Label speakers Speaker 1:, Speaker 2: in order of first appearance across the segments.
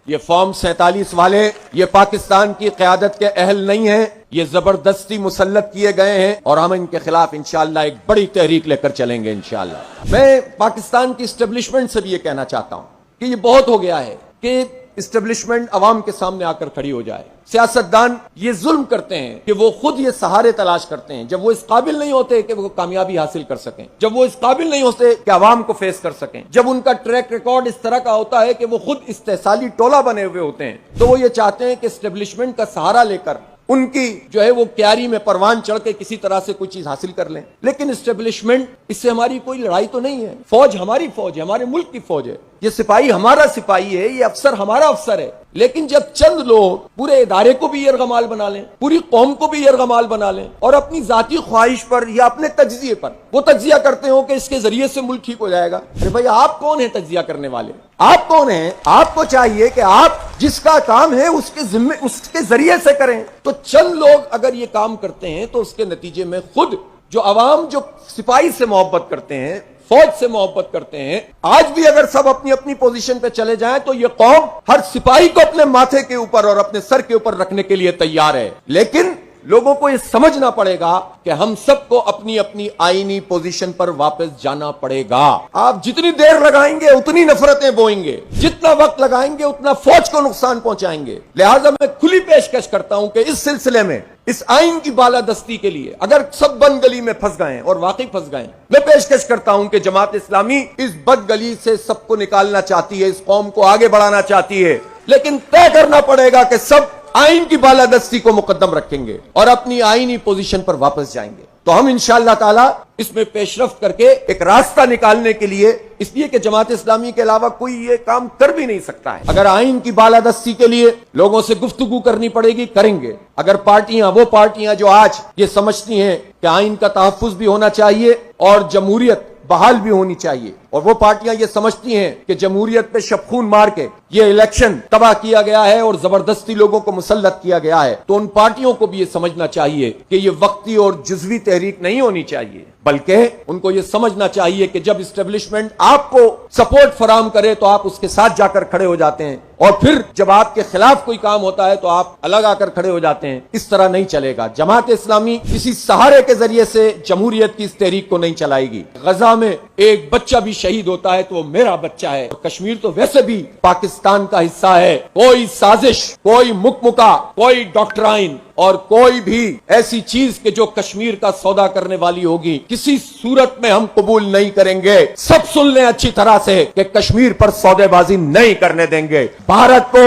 Speaker 1: یہ فارم 47 والے یہ پاکستان کی قیادت کے اہل نہیں ہیں، یہ زبردستی مسلط کیے گئے ہیں اور ہم ان کے خلاف انشاءاللہ ایک بڑی تحریک لے کر چلیں گے انشاءاللہ۔ میں پاکستان کی اسٹیبلشمنٹ سے بھی یہ کہنا چاہتا ہوں کہ یہ بہت ہو گیا ہے کہ اسٹیبلشمنٹ عوام کے سامنے آ کر کھڑی ہو جائے۔ سیاستدان یہ ظلم کرتے ہیں کہ وہ خود یہ سہارے تلاش کرتے ہیں جب وہ اس قابل نہیں ہوتے کہ وہ کامیابی حاصل کر سکیں، جب وہ اس قابل نہیں ہوتے کہ عوام کو فیس کر سکیں، جب ان کا ٹریک ریکارڈ اس طرح کا ہوتا ہے کہ وہ خود استحصالی ٹولہ بنے ہوئے ہوتے ہیں، تو وہ یہ چاہتے ہیں کہ اسٹیبلشمنٹ کا سہارا لے کر ان کی جو ہے وہ کیاری میں پروان چڑھ کے کسی طرح سے کوئی چیز حاصل کر لیں۔ لیکن اسٹیبلشمنٹ اس سے ہماری کوئی لڑائی تو نہیں ہے، فوج ہماری فوج ہے، ہمارے ملک کی فوج ہے، یہ سپاہی ہمارا سپاہی ہے، یہ افسر ہمارا افسر ہے۔ لیکن جب چند لوگ پورے ادارے کو بھی یرغمال بنا لیں، پوری قوم کو بھی یرغمال بنا لیں اور اپنی ذاتی خواہش پر یا اپنے تجزیے پر وہ تجزیہ کرتے ہوں کہ اس کے ذریعے سے ملک ٹھیک ہو جائے گا، ارے بھائی آپ کون ہیں تجزیہ کرنے والے؟ آپ کون ہیں؟ آپ کو چاہیے کہ آپ جس کا کام ہے اس کے ذریعے سے کریں۔ تو چند لوگ اگر یہ کام کرتے ہیں تو اس کے نتیجے میں خود جو عوام جو سپاہی سے محبت کرتے ہیں، فوج سے محبت کرتے ہیں، آج بھی اگر سب اپنی اپنی پوزیشن پہ چلے جائیں تو یہ قوم ہر سپاہی کو اپنے ماتھے کے اوپر اور اپنے سر کے اوپر رکھنے کے لیے تیار ہے۔ لیکن لوگوں کو یہ سمجھنا پڑے گا کہ ہم سب کو اپنی اپنی آئینی پوزیشن پر واپس جانا پڑے گا۔ آپ جتنی دیر لگائیں گے اتنی نفرتیں بوئیں گے، جتنا وقت لگائیں گے اتنا فوج کو نقصان پہنچائیں گے۔ لہٰذا میں کھلی پیشکش کرتا ہوں کہ اس سلسلے میں اس آئین کی بالادستی کے لیے اگر سب بند گلی میں پھنس گئے اور واقعی پھنس گئے، میں پیشکش کرتا ہوں کہ جماعت اسلامی اس بد گلی سے سب کو نکالنا چاہتی ہے، اس قوم کو آگے بڑھانا چاہتی ہے، لیکن طے کرنا پڑے گا کہ سب آئین کی بالادستی کو مقدم رکھیں گے اور اپنی آئینی پوزیشن پر واپس جائیں گے۔ تو ہم انشاءاللہ تعالی اس میں پیش رفت کر کے ایک راستہ نکالنے کے لیے، اس لیے کہ جماعت اسلامی کے علاوہ کوئی یہ کام کر بھی نہیں سکتا ہے، اگر آئین کی بالادستی کے لیے لوگوں سے گفتگو کرنی پڑے گی کریں گے۔ اگر وہ پارٹیاں جو آج یہ سمجھتی ہیں کہ آئین کا تحفظ بھی ہونا چاہیے اور جمہوریت بحال بھی ہونی چاہیے، اور وہ پارٹیاں یہ سمجھتی ہیں کہ جمہوریت پہ شبخون مار کے یہ الیکشن تباہ کیا گیا ہے اور زبردستی لوگوں کو مسلط کیا گیا ہے، تو ان پارٹیوں کو بھی یہ سمجھنا چاہیے کہ یہ وقتی اور جزوی تحریک نہیں ہونی چاہیے، بلکہ ان کو یہ سمجھنا چاہیے کہ جب اسٹیبلشمنٹ آپ کو سپورٹ فراہم کرے تو آپ اس کے ساتھ جا کر کھڑے ہو جاتے ہیں، اور پھر جب آپ کے خلاف کوئی کام ہوتا ہے تو آپ الگ آ کر کھڑے ہو جاتے ہیں۔ اس طرح نہیں چلے گا۔ جماعت اسلامی کسی سہارے کے ذریعے سے جمہوریت کی اس تحریک کو نہیں چلائے گی۔ غزہ میں ایک بچہ بھی شہید ہوتا ہے تو وہ میرا بچہ ہے، اور کشمیر تو ویسے بھی پاکستان کا حصہ ہے۔ کوئی سازش، کوئی مکمکا، کوئی ڈاکٹرائن اور کوئی بھی ایسی چیز کہ جو کشمیر کا سودا کرنے والی ہوگی کسی صورت میں ہم قبول نہیں کریں گے۔ سب سن لیں اچھی طرح سے کہ کشمیر پر سودے بازی نہیں کرنے دیں گے، بھارت کو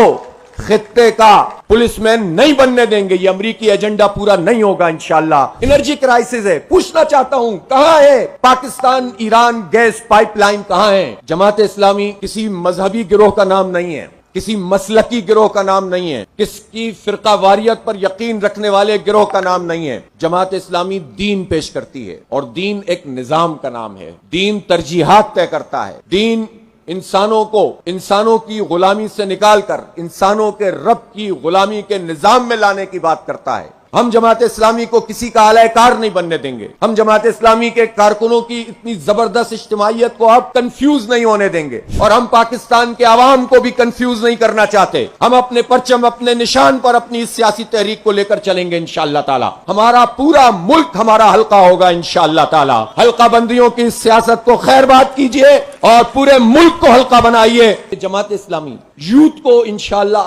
Speaker 1: خطے کا پولیس مین نہیں بننے دیں گے، یہ امریکی ایجنڈا پورا نہیں ہوگا انشاءاللہ۔ انرجی کرائسس ہے، پوچھنا چاہتا ہوں کہاں ہے Pakistan Iran gas pipeline, کہاں ہے؟ جماعت اسلامی کسی مذہبی گروہ کا نام نہیں ہے، کسی مسلکی گروہ کا نام نہیں ہے، کس کی فرقہ واریت پر یقین رکھنے والے گروہ کا نام نہیں ہے۔ جماعت اسلامی دین پیش کرتی ہے، اور دین ایک نظام کا نام ہے۔ دین ترجیحات طے کرتا ہے۔ دین انسانوں کی غلامی سے نکال کر انسانوں کے رب کی غلامی کے نظام میں لانے کی بات کرتا ہے۔ ہم جماعت اسلامی کو کسی کا اعلی کار نہیں بننے دیں گے۔ ہم جماعت اسلامی کے کارکنوں کی اتنی زبردست اجتماعیت کو آپ کنفیوز نہیں ہونے دیں گے، اور ہم پاکستان کے عوام کو بھی کنفیوز نہیں کرنا چاہتے۔ ہم اپنے پرچم، اپنے نشان پر اپنی اس سیاسی تحریک کو لے کر چلیں گے انشاءاللہ تعالی۔ ہمارا پورا ملک ہمارا حلقہ ہوگا انشاءاللہ تعالی۔ حلقہ بندیوں کی اس سیاست کو خیر بات کیجئے اور پورے ملک کو حلقہ بنائیے۔ جماعت اسلامی یوتھ کو انشاءاللہ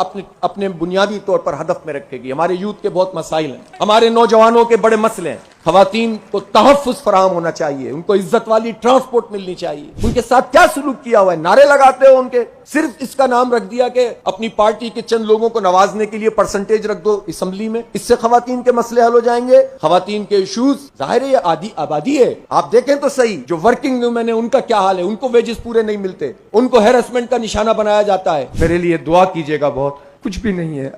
Speaker 1: اپنے بنیادی طور پر ہدف میں رکھے گی۔ ہمارے یوتھ کے بہت مسائل ہیں، ہمارے نوجوانوں کے بڑے مسئلے ہیں۔ خواتین کو تحفظ فراہم ہونا چاہیے، ان کو عزت والی ٹرانسپورٹ ملنی چاہیے۔ ان کے ساتھ کیا سلوک کیا ہوا ہے؟ نعرے لگاتے ہو ان کے، صرف اس کا نام رکھ دیا کہ اپنی پارٹی کے چند لوگوں کو نوازنے کے لیے پرسنٹیج رکھ دو اسمبلی میں، اس سے خواتین کے مسئلے حل ہو جائیں گے۔ خواتین کے ایشوز ظاہر ہے یہ آبادی ہے، آپ دیکھیں تو صحیح، جو ورکنگ ویمن ہیں ان کا کیا حال ہے، ان کو ویجز پورے نہیں ملتے، ان کو ہیرسمنٹ کا نشانہ بنایا جاتا ہے۔ میرے لیے دعا کیجیے گا، بہت کچھ بھی نہیں ہے،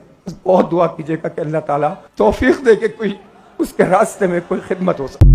Speaker 1: بہت دعا کیجیے گا کہ اللہ تعالیٰ توفیق دے کہ کوئی اس کے راستے میں کوئی خدمت ہو سکے۔